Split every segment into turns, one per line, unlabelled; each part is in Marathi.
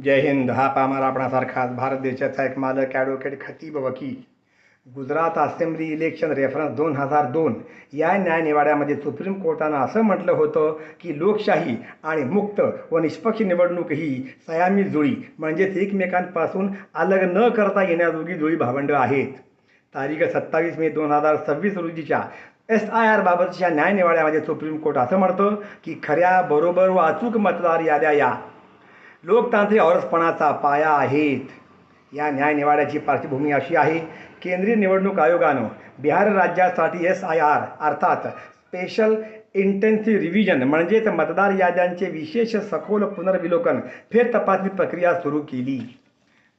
जय हिंद. हा पामार आपणासारखाच भारत देशाचा एक मालक ॲडव्होकेट खतीब वकील. गुजरात असेंब्ली इलेक्शन रेफरन्स 2002 या न्यायनिवाड्यामध्ये सुप्रीम कोर्टानं असं म्हटलं होतं की लोकशाही आणि मुक्त व निष्पक्ष निवडणूक ही संयमी जुळी म्हणजेच एकमेकांपासून अलग न करता येण्याजोगी जुळी भावंडं आहेत. तारीख 27 मे 2026 रोजीच्या SIR बाबतच्या न्यायनिवाड्यामध्ये सुप्रीम कोर्ट असं म्हणतं की खऱ्या, बरोबर व अचूक मतदार याद्या या लोकतांत्रिक औरसपणाचा पाया आहेत. या न्यायनिवाड्याची पार्श्वभूमी अशी आहे. केंद्रीय निवडणूक आयोगानं बिहार राज्यासाठी SIR अर्थात स्पेशल इंटेन्सिव्ह रिव्हिजन म्हणजेच मतदार याद्यांचे विशेष सखोल पुनर्विलोकन फेरतपासणी प्रक्रिया सुरू केली.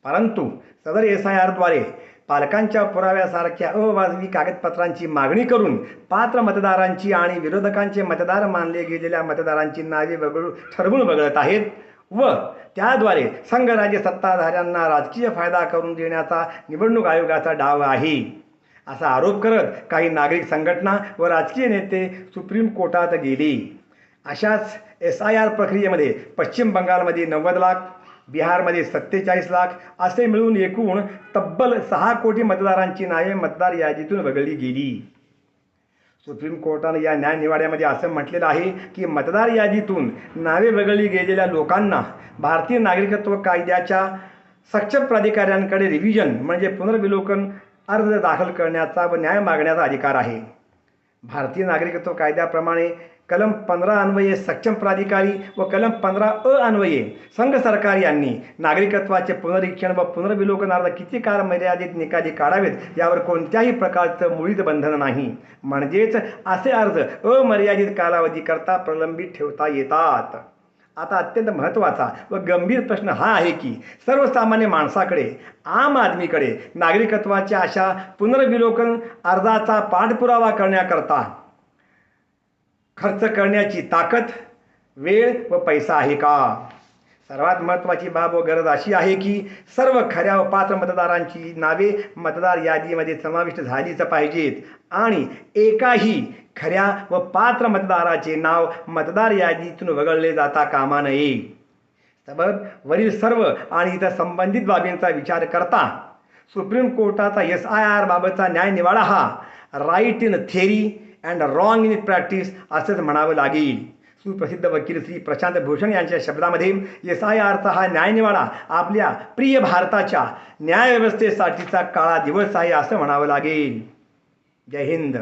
परंतु सदर SIRद्वारे पालकांच्या पुराव्यासारख्या अवाजवी कागदपत्रांची मागणी करून पात्र मतदारांची आणि विरोधकांचे मतदार मानले गेलेल्या मतदारांची नावे ठरवून वगळत आहेत व त्याद्वारे संघराज्य सत्ताधाऱ्यांना राजकीय फायदा करून देण्याचा निवडणूक आयोगाचा डाव आहे, असा आरोप करत काही नागरिक संघटना व राजकीय नेते सुप्रीम कोर्टात गेले. अशाच SIR प्रक्रियेमध्ये पश्चिम बंगालमध्ये 90 लाख, बिहारमध्ये 47 लाख असे मिळून एकूण तब्बल 6 कोटी मतदारांची नावे मतदार यादीतून वगळली गेली. सुप्रीम कोर्टानं या न्यायनिवाड्यामध्ये असं म्हटलेलं आहे की मतदार यादीतून नावे वगळली गेलेल्या लोकांना भारतीय नागरिकत्व कायद्याच्या सक्षम प्राधिकाऱ्यांकडे रिव्हिजन म्हणजे पुनर्विलोकन अर्ज दाखल करण्याचा व न्याय मागण्याचा अधिकार आहे. भारतीय नागरिकत्व कायद्याप्रमाणे कलम 15 अन्वये सक्षम प्राधिकारी व कलम 15 अन्वये संघ सरकार यांनी नागरिकत्वाचे पुनरीक्षण व पुनर्विलोकन अर्ज किती काळ मर्यादित निकाली काढावेत यावर कोणत्याही प्रकारचं मुळीच बंधन नाही. म्हणजेच असे अर्ज अमर्यादित कालावधीकरता प्रलंबित ठेवता येतात. आता अत्यंत महत्त्वाचा व गंभीर प्रश्न हा आहे की सर्वसामान्य माणसाकडे, आम आदमीकडे नागरिकत्वाच्या अशा पुनर्विलोकन अर्जाचा पाठपुरावा करण्याकरता खर्च करण्याची ताकद, वेळ व पैसा आहे का? सर्वात महत्त्वाची बाब व गरज अशी आहे की सर्व खऱ्या व पात्र मतदारांची नावे मतदार यादीमध्ये समाविष्ट झालीच पाहिजेत आणि एकाही खऱ्या व पात्र मतदाराचे नाव मतदार यादीतून वगळले जाता कामा नये. सबब वरील सर्व आणि इतर संबंधित बाबींचा विचार करता सुप्रीम कोर्टाचा SIR बाबतचा न्यायनिवाडा हा right in theory and wrong in practice असंच म्हणावं लागेल. सुप्रसिद्ध वकील श्री प्रशांत भूषण यांच्या शब्दामध्ये SIRचा हा न्यायनिवाडा आपल्या प्रिय भारताच्या न्यायव्यवस्थेसाठीचा काळा दिवस आहे असं म्हणावं लागेल. जय हिंद.